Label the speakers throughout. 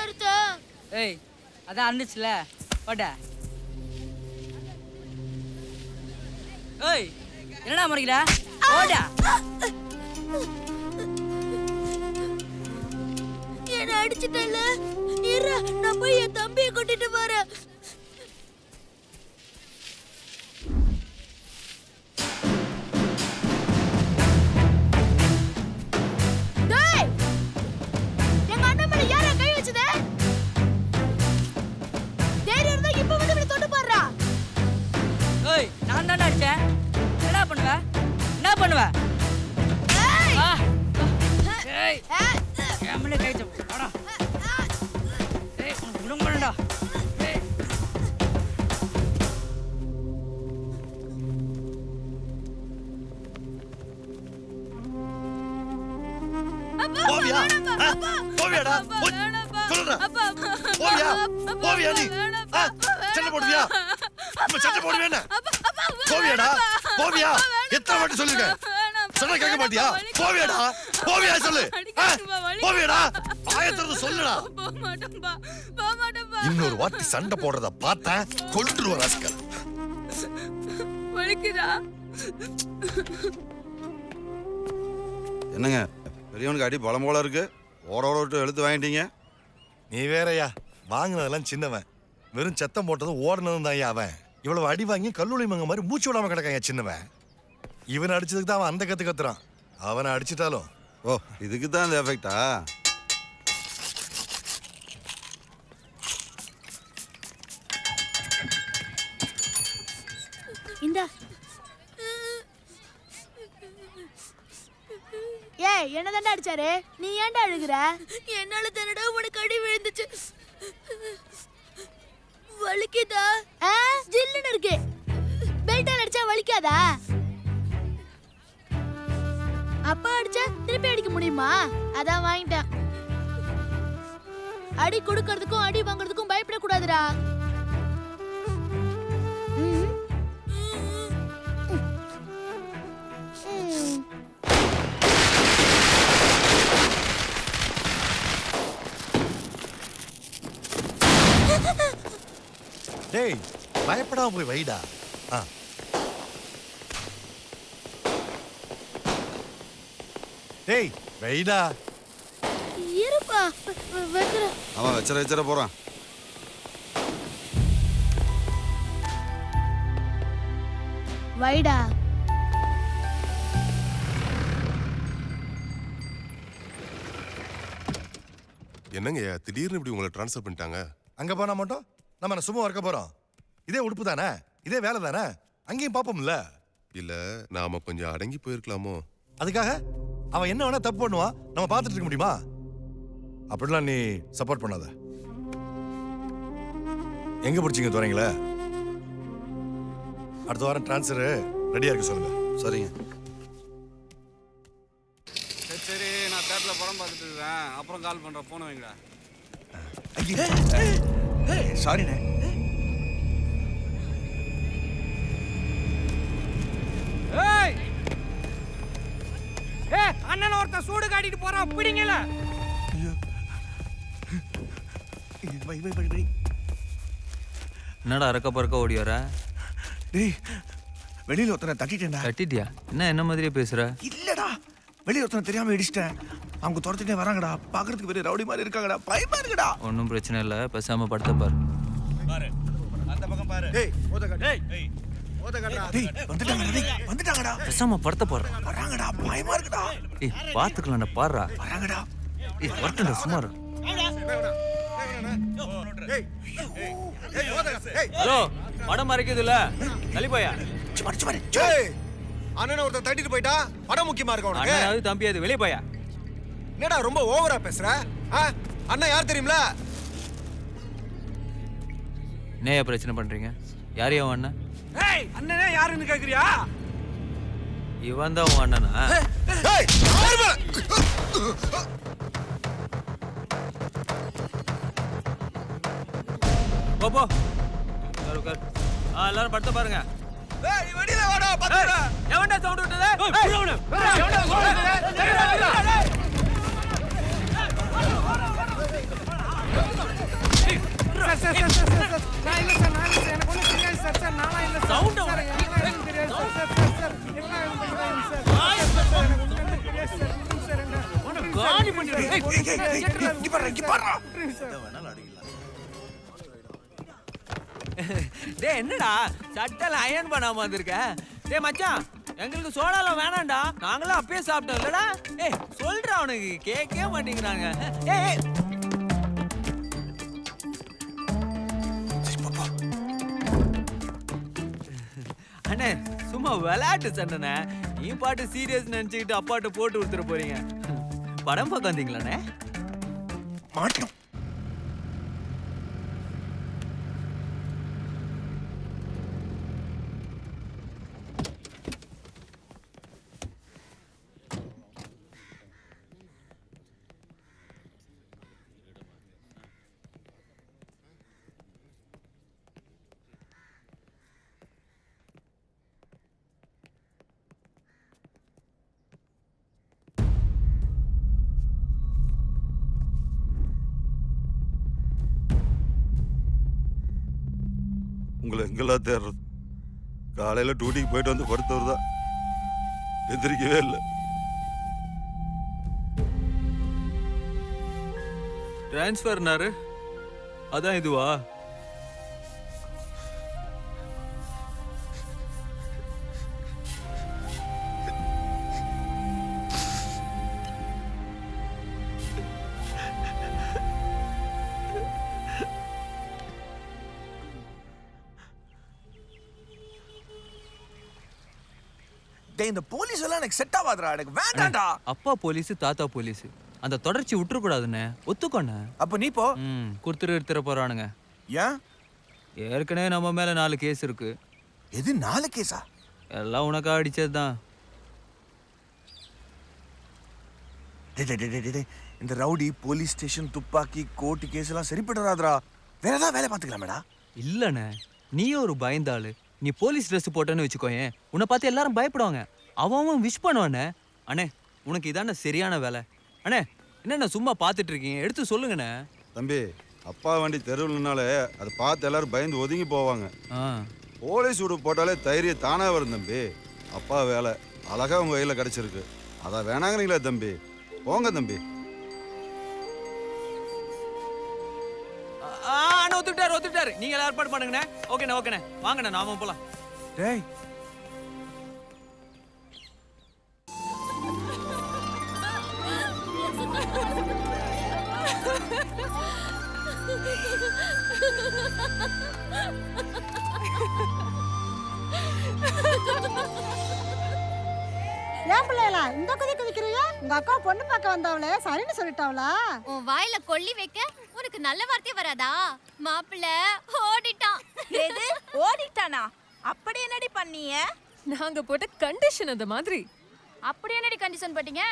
Speaker 1: அர்த்தம்?
Speaker 2: ஏய் அதான் அந்துச்சுல போட்ட. ஏய் என்னடா முறைக்கிற? போடா.
Speaker 1: என்ன அடிச்சிட்டல? இரு நான் போய் என் தம்பியை கூட்டிட்டு வரேன்.
Speaker 2: நான் தானே அடிச்சேன். என்ன பண்ணுவ? என்ன பண்ணுவ? ஏய் கேமரா கை தப்புடா. ஏய் உனக்கு விடுங்கடா. ஏய்
Speaker 3: போவியா? போவியாடா? சொல்லுடா. போவியா? போவியா நீ? சண்டை போடுவியா? சண்டை போடுவேன்னா போவியாடா? போவியா? எத்தனை வாட்டி சொல்லுங்க. சொன்ன கேட்க மாட்டியா? போவியாடா? போவியா சொல்லு. போவியாடா? ஆயத்திரது சொல்லுடா. இன்னொரு வாட்டி சண்டை போடுறத பார்த்தேன் கொல்லுருவ ராஸ்கல்.
Speaker 1: வலிக்குதா?
Speaker 4: என்னங்க பெரியவனுக்கு அடி பலம் போல இருக்கு. ஓட விட்டு எழுத்து வாங்கிட்டீங்க.
Speaker 3: நீ வேறயா? வாங்கினதெல்லாம் சின்னவன். வெறும் சத்தம் போட்டதும் ஓடனதும் தான் அவன். இவ்வளவு அடி வாங்கி கல்லூரி மங்க மாதிரி மூச்சு விடாம கிடக்காங்க சின்னவன். இவனை அடிச்சதுக்கு தான் அவன் அந்த கத்து கத்துறான். அவனை அடிச்சிட்டாலும்
Speaker 4: ஓ இதுக்கு தான் இந்த எஃபெக்டா?
Speaker 1: இந்தா. ஏய் என்னதாண்டா அடிச்சாரு? நீ ஏன்டா அழுகுற? என்னால தானடா உனக்கு அடி விழுந்துச்சு. வலிக்குதா? ஜில்லுன்னு இருக்கு. பெல்ட்டால அடிச்சா வலிக்காதா? அப்பா அடிச்சா திருப்பி அடிக்க முடியுமா? அதான் வாங்கிட்டேன். அடி கொடுக்கறதுக்கும் அடி வாங்குறதுக்கும் பயப்படக்கூடாதுடா.
Speaker 3: டேய் பயப்படாம போய் வைடா. டேய் வைடா.
Speaker 1: இருப்பா வைக்கிறேன்.
Speaker 4: அவன் வச்சிர போறான்.
Speaker 1: வைடா.
Speaker 5: என்னங்க திடீர்னு இப்படி உங்களை ட்ரான்ஸ்ஃபர் பண்ணிட்டாங்க?
Speaker 3: அங்க போனா மட்டும் நம்ம சும்மா இருக்க போறோம்? இதே உடுப்பு தானே, இதே வேலை தானே, அங்கேயும் பாப்போம்ல.
Speaker 5: இல்ல நாம கொஞ்சம் அடங்கி போயிருக்கலாமோ?
Speaker 3: அதுக்காக அவன் என்ன வேணா தப்பு பண்ணுவான், நம்ம பார்த்துட்டு இருக்க முடியுமா? அப்படிலாம் நீ சப்போர்ட் பண்ணாத. எங்க பிடிச்சிங்க துறைங்கள? அடுத்த வாரம் டிரான்ஸ்ஃபர் ரெடியா இருக்கு சொல்லுங்க.
Speaker 4: சரிங்க.
Speaker 6: சரி நான் தேட்டரில் படம் பார்த்துட்டு இருக்கேன். அப்புறம் கால் பண்ணுறேன். ஃபோனை வைங்கடா.
Speaker 7: சாரிண்ணே.
Speaker 6: அண்ணன் ஒருத்தன் சூடு காட்டிட்டு போறான். பிடிங்கல.
Speaker 8: என்னடா அறக்க பறக்க ஓடி வர?
Speaker 7: டேய் வெளியில ஒருத்தனை தட்டிட்டேன்டா.
Speaker 8: தட்டிட்டியா? என்ன மாதிரியே பேசுற?
Speaker 7: இல்லடா வெளியில ஒருத்தனை தெரியாம இடிச்சிட்டேன். அவங்க துரத்துட்டே வராங்கடா. பாக்குறதுக்கு பெரிய ரவுடி மாதிரி இருக்காங்கடா. பயமா இருக்குடா.
Speaker 8: ஒன்றும் பிரச்சனை இல்லை, பேசாம படுத்த பாரு.
Speaker 7: அந்த பக்கம் பாரு. டேய் வந்துட்டாங்கடா.
Speaker 8: பேசாம படுத்த பாரு.
Speaker 7: வராங்கடா. பயமா இருக்குடா.
Speaker 8: ஏய் பாத்துக்கலாம்டா, பாருடா.
Speaker 7: வராங்கடா.
Speaker 8: ஏய் வரட்டடா சும்மா இரு. ஹலோ படம் மறைக்குதுல தள்ளி போயா.
Speaker 3: அண்ணனை ஒருத்தன் தட்டிட்டு போயிட்டா படம் முக்கியமா இருக்க உனக்கு?
Speaker 8: அண்ணாவது தம்பியாது வெளியே போயா.
Speaker 3: என்னடா ரொம்ப ஓவரா பேசுற? அண்ணா யார் தெரியும்ல?
Speaker 8: என்ன பிரச்சனை பண்றீங்க? யாரையா உன் அண்ணன்?
Speaker 6: ஏய் அண்ணனே யாருன்னு கேக்குறியா?
Speaker 8: இவன் தான் உன் அண்ணனா? போ எல்லாரும் படுத்த பாருங்க.
Speaker 6: வெளியில வாடா.
Speaker 8: எவன்டா சவுண்ட் விட்டது? டேய் என்னடா சட்டல அயன் பண்ணாம வந்திருக்க? டேய் மச்சான், எங்களுக்கு சோடாலாம் வேணாம்டா, நாங்களும் அப்பயே சாப்பிட்டோம் இல்லடா. ஏய் சொல்றா, அவனுக்கு கேட்கவே மாட்டேங்கிறாங்க. ஏய் அண்ணே சும்மா விளையாட்டு சண்டைண்ணே, நீ பாட்டு சீரியஸ் நினைச்சுக்கிட்டு அப்பாட்ட போட்டு கொடுத்துட போறீங்க. படம் பார்க்க வந்தீங்களாண்ணே?
Speaker 7: மாட்டோம்.
Speaker 4: உங்களை எங்கெல்லாம் தேடுறது? காலையில் டியூட்டிக்கு போயிட்டு வந்து படுத்தவர் தான், எந்திரிக்கவே இல்லை.
Speaker 8: டிரான்ஸ்ஃபர்னாரு, அதான் இதுவா?
Speaker 7: டேய் இந்த போலீஸ் எல்லாம் எனக்கு செட் ஆகாதுடா, எனக்கு வேண்டாம்டா.
Speaker 8: அப்பா போலீஸ், தாத்தா போலீஸ், அந்த தொடர்ச்சி விட்டுறக்கூடாதுண்ணே, ஒத்துக்கோண்ணே.
Speaker 7: அப்ப நீ போ.
Speaker 8: கொடுத்துட்டு போறானுங்க.
Speaker 7: ஏன்?
Speaker 8: ஏற்கனவே நம்ம மேல 4 கேஸ் இருக்கு.
Speaker 7: எது 4 கேஸா?
Speaker 8: எல்லாம் உனக்கா அடிச்சதுதான்.
Speaker 7: டேய் இந்த ரவுடி போலீஸ் ஸ்டேஷன் துப்பாக்கி கோர்ட்டு கேஸ் எல்லாம் சரிப்படாதடா. வேற ஏதாவது வேலை பார்த்துக்கலாமேடா.
Speaker 8: இல்லண்ணே, நீ ஒரு பயந்தாளு. நீ போலீஸ் ட்ரெஸ் போட்டேன்னு வச்சுக்கோயேன், உன்னை பார்த்து எல்லாரும் பயப்படுவாங்க. அவன் விஷ் பண்ணுவானே. அண்ணே உனக்கு இதான சரியான வேலை. அண்ணே என்னண்ணே சும்மா பார்த்துட்டு இருக்கீங்க, எடுத்து சொல்லுங்கண்ணே.
Speaker 4: தம்பி, அப்பா வண்டி தெருவுலனாலே அதை பார்த்து எல்லாரும் பயந்து ஒதுங்கி போவாங்க.
Speaker 8: ஆ
Speaker 4: போலீஸ் வீடு போட்டாலே தைரியம் தானே வரும் தம்பி. அப்பா வேலை அழகா உங்க கையில் கிடைச்சிருக்கு, அதான் வேணாங்கிறீங்களா தம்பி? போங்க தம்பி.
Speaker 8: அண்ணா ஒத்துக்கிட்டாரு. நீங்க எல்லாம் ஏற்பாடு பண்ணுங்கண்ணே. ஓகேண்ணே வாங்கண்ணே, நாம போலாம்.
Speaker 7: டேய்
Speaker 9: ஏன் பிள்ளைகளா இந்த குதிக்கிறீங்க? உங்க அக்கா பொண்ணு பார்க்க வந்தவளே சரின்னு சொல்லிட்டாவளா?
Speaker 1: உன் வாயில கொல்லி வைக்க உனக்கு நல்ல வார்த்தை வராதா? மாப்பிள்ள ஓடிட்டான்.
Speaker 2: எது ஓடிட்டானா? அப்படி என்னடி பண்ணிய?
Speaker 10: நாங்க போட்ட கண்டிஷன் அந்த மாதிரி.
Speaker 1: அப்படி என்னடி கண்டிஷன் போட்டீங்க?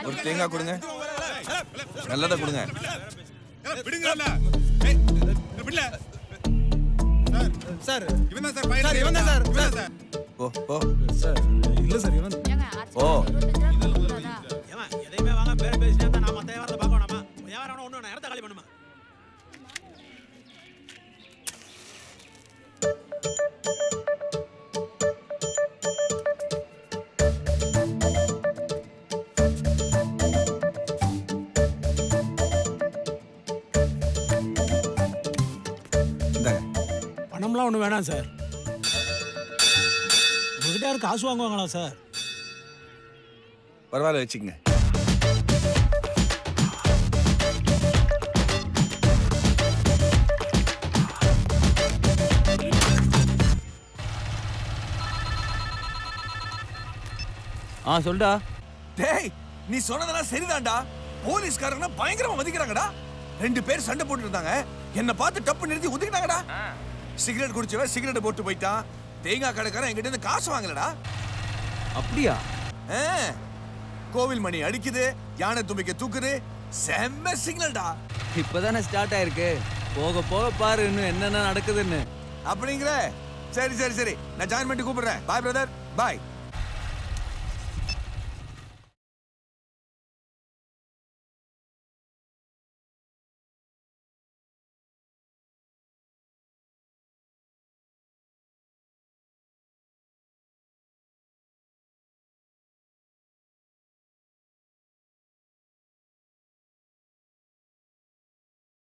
Speaker 7: ஒரு தேங்காய் கொடுங்க, நல்லதா கொடுங்க.
Speaker 6: சார் இவன் தான் சார்.
Speaker 7: ஓ ஓ
Speaker 6: சார் இல்ல சார் இவன்.
Speaker 7: ஓ
Speaker 6: எதையுமே வாங்க பேர பேசிட்டே இருந்தா நாம மத்த வியாபாரத்தை பார்க்க வேணாமா? வியாபாரம் ஒண்ணு இடத்த காலி பண்ணுமா? பணம்லாம் ஒன்றும் வேணாம் சார். உங்ககிட்ட யாரும் காசு வாங்குவாங்களா சார்?
Speaker 7: பரவாயில்ல வச்சுக்கங்க.
Speaker 8: சொல்டா.
Speaker 7: டேய் நீ சொன்னதெல்லாம் சரிதான்டா. போலீஸ்காரங்க பயங்கரமா மதிக்கிறாங்கடா. 2 பேர் சண்டை போட்டு இருந்தாங்க, என்ன பார்த்து டப்பு நிறுத்தி ஒதுக்கிட்டாங்கடா. சிகரெட் குடிச்சவன் சிகரெட் போட்டு போயிட்டான். தேங்காய் கடைக்காரன் என்கிட்ட இருந்து காசு வாங்கலடா.
Speaker 8: அப்படியா?
Speaker 7: கோவில் மணி அடிக்குது, யானை தும்பிக்கை தூக்குது, செம்ம சிக்னல்டா.
Speaker 8: இப்பதானே ஸ்டார்ட் ஆயிருக்கு, போக போக பாரு இன்னும் என்னென்ன நடக்குதுன்னு.
Speaker 7: அப்படிங்கிற? சரி சரி சரி, நான் ஜாயின் பண்ணி கூப்பிடுறேன். பாய் பிரதர், பாய்.